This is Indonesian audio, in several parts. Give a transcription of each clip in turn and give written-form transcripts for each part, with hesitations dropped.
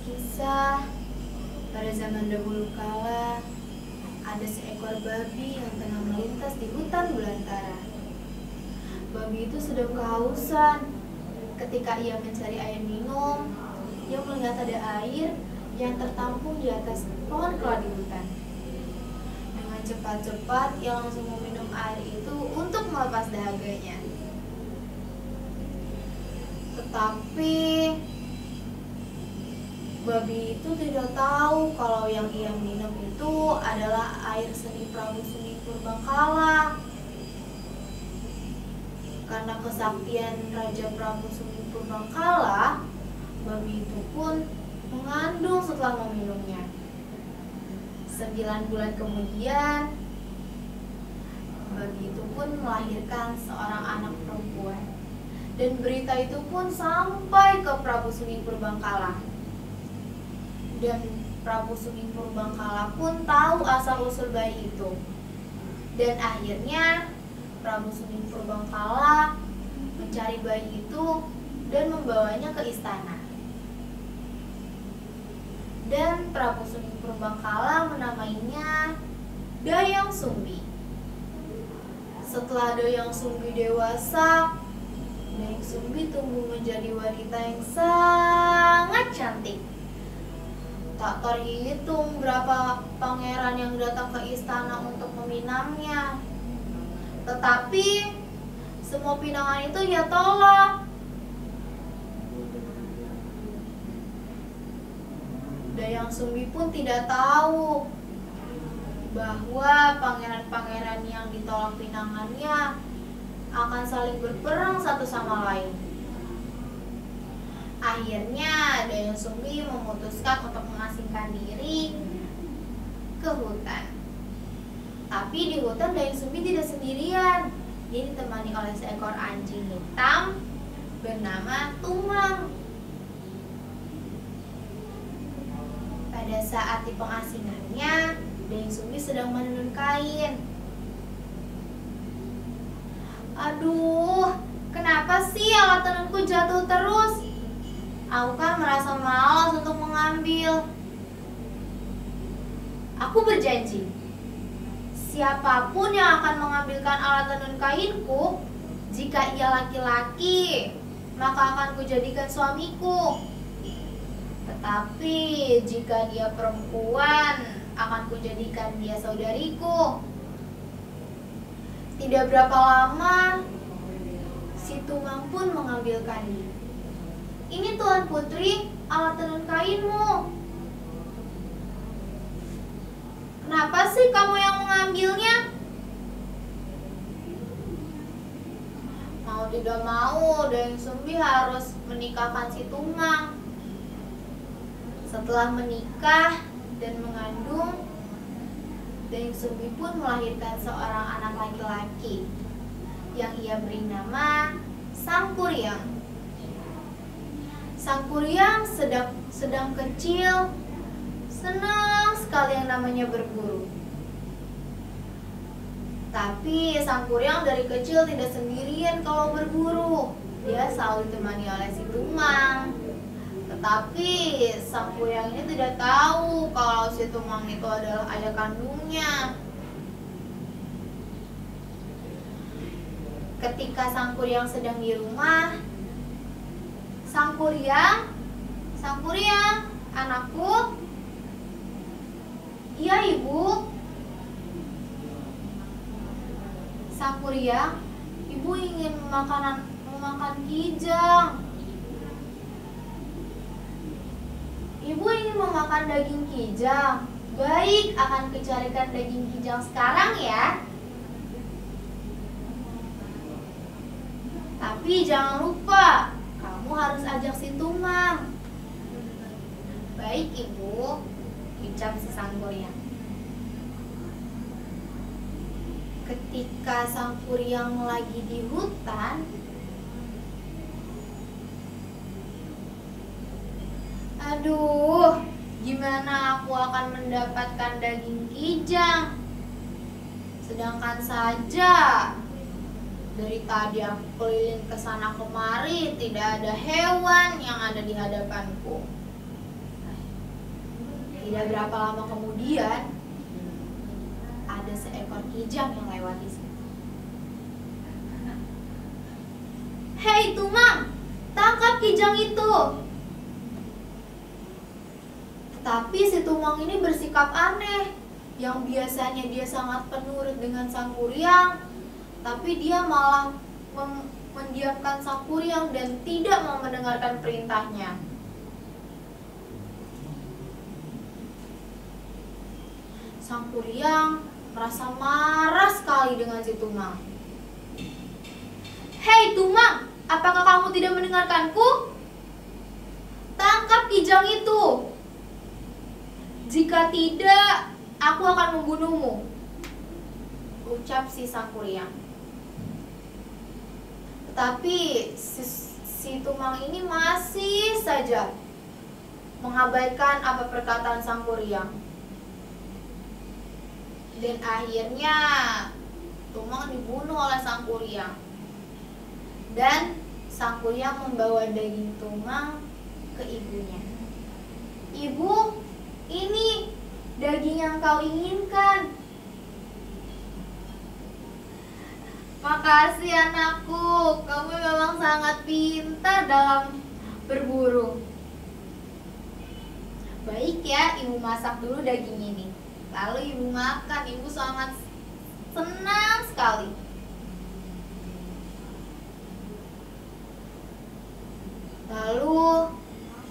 Kisah pada zaman dahulu kala, ada seekor babi yang tengah melintas di hutan belantara. Babi itu sedang kehausan. Ketika ia mencari air minum, ia melihat ada air yang tertampung di atas pohon keladi hutan. Dengan cepat-cepat ia langsung meminum air itu untuk melepas dahaganya. Tetapi babi itu tidak tahu kalau yang ia minum itu adalah air seni Prabu Suni Purbangkala. Karena kesaktian Raja Prabu Suni Purbangkala, babi itu pun mengandung setelah meminumnya. 9 bulan kemudian, babi itu pun melahirkan seorang anak perempuan. Dan berita itu pun sampai ke Prabu Suni Purbangkala. Dan Prabu Suni Purbangkala pun tahu asal-usul bayi itu. Dan akhirnya Prabu Suni Purbangkala mencari bayi itu dan membawanya ke istana. Dan Prabu Suni Purbangkala menamainya Dayang Sumbi. Setelah Dayang Sumbi dewasa, Dayang Sumbi tumbuh menjadi wanita yang sangat cantik. Tak terhitung berapa pangeran yang datang ke istana untuk meminangnya. Tetapi semua pinangan itu ia tolak. Dayang Sumbi pun tidak tahu bahwa pangeran-pangeran yang ditolak pinangannya akan saling berperang satu sama lain. Akhirnya Dayang Sumbi memutuskan untuk mengasingkan diri ke hutan. Tapi di hutan Dayang Sumbi tidak sendirian. Dia ditemani oleh seekor anjing hitam bernama Tumang. Pada saat di pengasingannya, Dayang Sumbi sedang menenun kain. Aduh, kenapa sih alat tenunku jatuh terus? Aku kan merasa malas untuk mengambil. Aku berjanji, siapapun yang akan mengambilkan alat tenun kainku, jika ia laki-laki, maka akan kujadikan suamiku. Tetapi jika dia perempuan, akan kujadikan dia saudariku. Tidak berapa lama, si Tumang pun mengambilkannya. Ini Tuan Putri, alat tenun kainmu. Kenapa sih kamu yang mengambilnya? Mau tidak mau, Dayang Sumbi harus menikahkan si Tumang. Setelah menikah dan mengandung, Dayang Sumbi pun melahirkan seorang anak laki-laki yang ia beri nama Sangkuriang. Sangkuriang sedang kecil, senang sekali yang namanya berburu. Tapi Sangkuriang dari kecil tidak sendirian kalau berburu. Dia selalu ditemani oleh si Tumang. Tetapi Sangkuriang ini tidak tahu kalau si Tumang itu adalah ayah kandungnya. Ketika Sangkuriang sedang di rumah, Sangkuriang, anakku. Iya, Ibu. Sangkuriang, Ibu ingin memakan kijang. Ibu ingin memakan daging kijang. Baik, akan kucarikan daging kijang sekarang ya. Tapi jangan lupa, kamu harus ajak si Tumang. Baik, Ibu, ucap si Sangkuriang. Ketika Sangkuriang lagi di hutan, aduh, gimana aku akan mendapatkan daging kijang? Sedangkan saja dari tadi aku keliling ke sana kemari, tidak ada hewan yang ada di hadapanku. Tidak berapa lama kemudian, ada seekor kijang yang lewat di situ. "Hei Tumang, tangkap kijang itu!" Tetapi si Tumang ini bersikap aneh. Yang biasanya dia sangat penurut dengan sang kuryang, tapi dia malah mendiamkan sang kuryang dan tidak mau mendengarkan perintahnya. Sang kuryang merasa marah sekali dengan si Tumang. "Hei Tumang, apakah kamu tidak mendengarkanku? Tangkap kijang itu. Jika tidak, aku akan membunuhmu," ucap si sang kuryang. Tetapi si Tumang ini masih saja mengabaikan apa perkataan sang kuryang. Dan akhirnya Tumang dibunuh oleh sang kuryang. Dan sang kuryang membawa daging Tumang ke ibunya. "Ibu, ini daging yang kau inginkan." "Makasih anakku, kamu memang sangat pintar dalam berburu." "Baik ya, ibu masak dulu daging ini. Lalu ibu makan, ibu sangat senang sekali." Lalu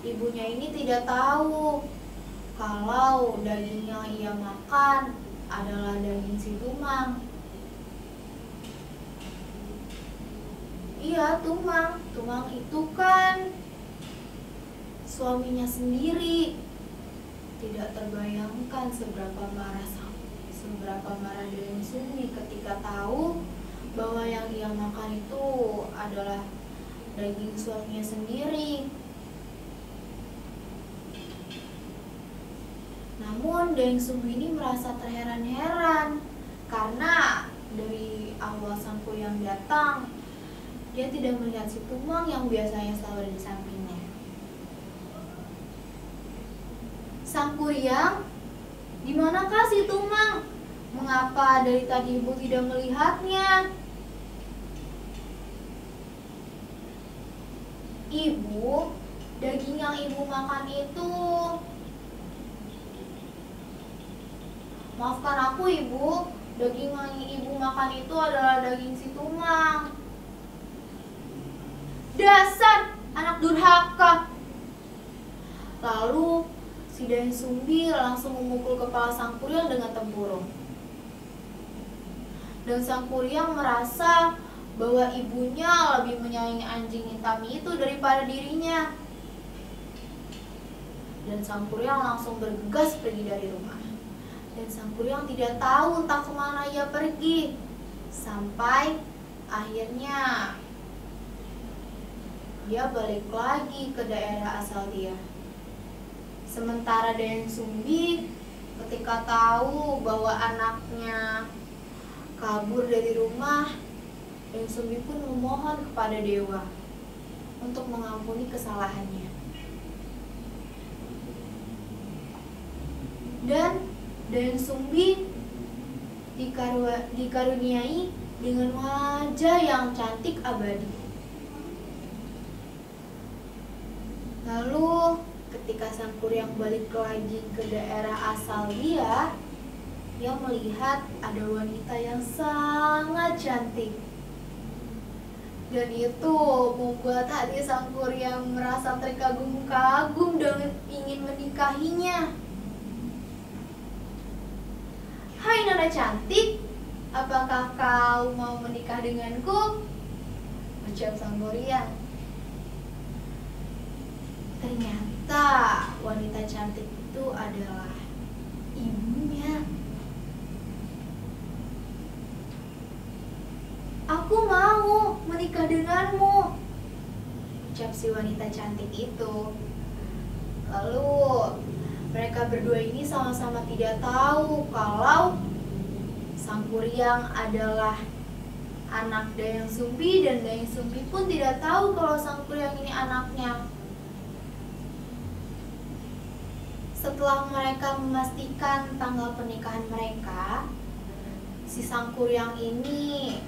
ibunya ini tidak tahu kalau daging yang ia makan adalah daging si Tumang. Iya, Tumang. Tumang itu kan suaminya sendiri. Tidak terbayangkan seberapa marah Dayang Sumbi ketika tahu bahwa yang ia makan itu adalah daging suaminya sendiri. Namun Dayang Sumbi ini merasa terheran-heran karena dari awal sang kuryang datang, dia tidak melihat si Tumang yang biasanya selalu ada di sampingnya. "Sang kuryang, di manakah si Tumang? Mengapa dari tadi ibu tidak melihatnya?" "Ibu, daging yang ibu makan itu..." "Maafkan aku ibu, daging yang ibu makan itu adalah daging si Tumang." "Dasar anak durhaka!" Lalu si Dayang Sumbi langsung memukul kepala sang kuryang dengan tempurung. Dan sang kuryang merasa bahwa ibunya lebih menyayangi anjing hitam itu daripada dirinya. Dan sang kuryang langsung bergegas pergi dari rumah. Dan sang kuryang tidak tahu entah kemana ia pergi. Sampai akhirnya dia balik lagi ke daerah asal dia. Sementara Dayang Sumbi ketika tahu bahwa anaknya kabur dari rumah, Dayang Sumbi pun memohon kepada dewa untuk mengampuni kesalahannya. Dan Dayang Sumbi dikaruniai dengan wajah yang cantik abadi. Lalu ketika sang kuryang balik lagi ke daerah asal dia melihat ada wanita yang sangat cantik. Dan itu membuat hati sang kuryang merasa terkagum-kagum dan ingin menikahinya. "Hai nona cantik, apakah kau mau menikah denganku?" ucap sang kuryang. Ternyata wanita cantik itu adalah ibunya. "Aku mau menikah denganmu," ucap si wanita cantik itu. Lalu mereka berdua ini sama-sama tidak tahu kalau sang kuryang adalah anak Dayang Sumbi, dan Dayang Sumbi pun tidak tahu kalau sang kuryang ini anaknya. Setelah mereka memastikan tanggal pernikahan mereka, si Sang Kuryang ini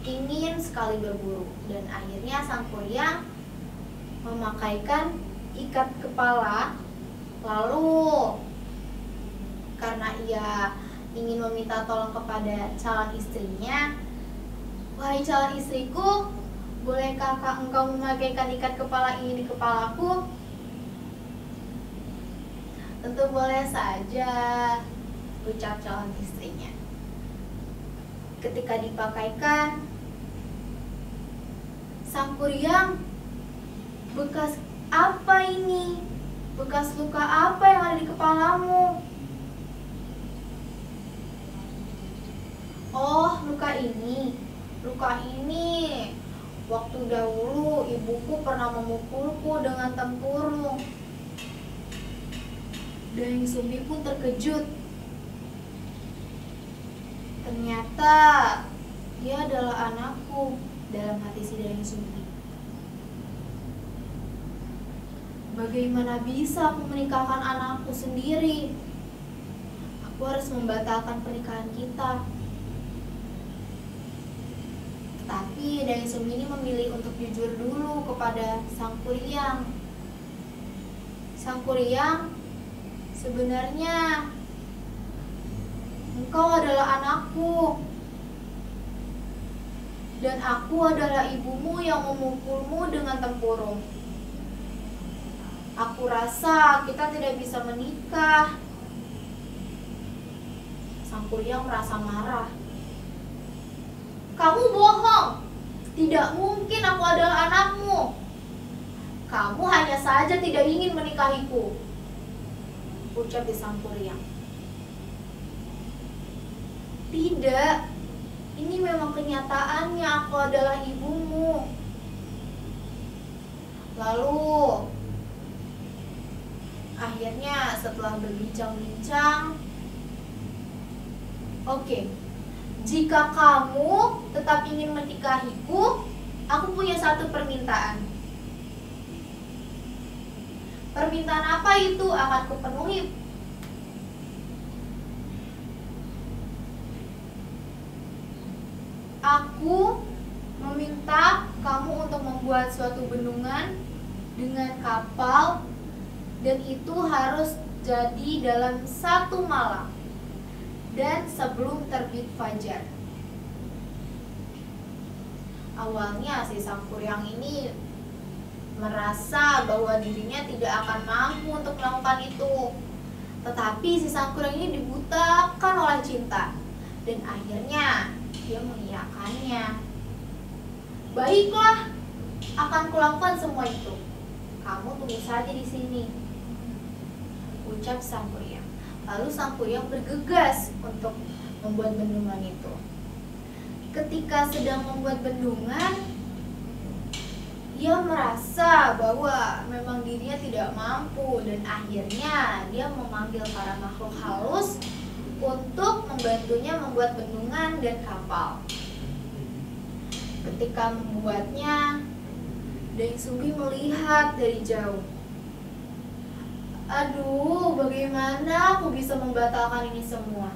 ingin sekali berburu, dan akhirnya Sang Kuryang memakaikan ikat kepala. Lalu karena ia ingin meminta tolong kepada calon istrinya, "Wahai calon istriku, bolehkah engkau memakaikan ikat kepala ini di kepalaku?" "Tentu boleh saja," ucap calon istrinya. Ketika dipakaikan, Sang Kuryang, "Bekas apa ini? Bekas luka apa yang ada di kepalamu?" "Oh, luka ini. Waktu dahulu ibuku pernah memukulku dengan tempurung." Dayang Sumbi pun terkejut. "Ternyata dia adalah anakku," dalam hati si Dayang Sumbi. "Bagaimana bisa aku menikahkan anakku sendiri? Aku harus membatalkan pernikahan kita." Tapi Dayang Sumbi ini memilih untuk jujur dulu kepada Sang Kuryang. "Sang Kuryang, sebenarnya engkau adalah anakku, dan aku adalah ibumu yang memukulmu dengan tempurung. Aku rasa kita tidak bisa menikah." Sang Kuryang merasa marah. "Kamu bohong. Tidak mungkin aku adalah anakmu. Kamu hanya saja tidak ingin menikahiku," ucap di Sang Kuryang. "Tidak, ini memang kenyataannya, aku adalah ibumu." Lalu akhirnya setelah berbincang-bincang, "Oke, jika kamu tetap ingin menikahiku, aku punya satu permintaan. Permintaan apa itu akan kupenuhi. Aku meminta kamu untuk membuat suatu bendungan dengan kapal, dan itu harus jadi dalam 1 malam dan sebelum terbit fajar." Awalnya si Sang Kuryang ini merasa bahwa dirinya tidak akan mampu untuk melakukan itu. Tetapi si Sang Kuryang ini dibutakan oleh cinta, dan akhirnya dia mengiyakannya. "Baiklah, akan kulakukan semua itu. Kamu tunggu saja di sini," ucap Sang Kuryang. Lalu Sang Kuryang bergegas untuk membuat bendungan itu. Ketika sedang membuat bendungan, ia merasa bahwa memang dirinya tidak mampu, dan akhirnya dia memanggil para makhluk halus untuk membantunya membuat bendungan dan kapal. Ketika membuatnya, Dayang Sumbi melihat dari jauh. "Aduh, bagaimana aku bisa membatalkan ini semua?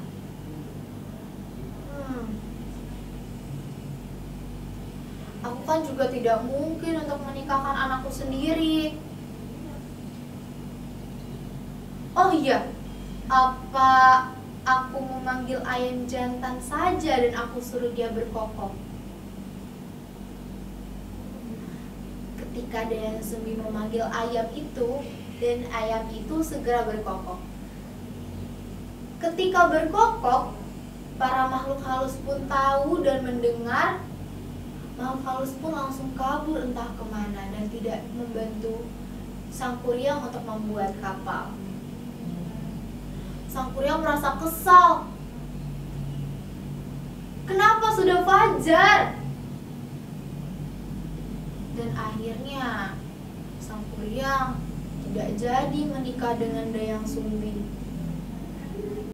Aku kan juga tidak mungkin untuk menikahkan anakku sendiri. Oh iya, apa aku memanggil ayam jantan saja dan aku suruh dia berkokok?" Ketika Dayang Sumbi memanggil ayam itu, dan ayam itu segera berkokok. Ketika berkokok, para makhluk halus pun tahu dan mendengar. Makhluk halus pun langsung kabur entah kemana dan tidak membantu Sang Kuryang untuk membuat kapal. Sang Kuryang merasa kesal. Kenapa sudah fajar? Dan akhirnya Sang Kuryang tidak jadi menikah dengan Dayang Sumbi.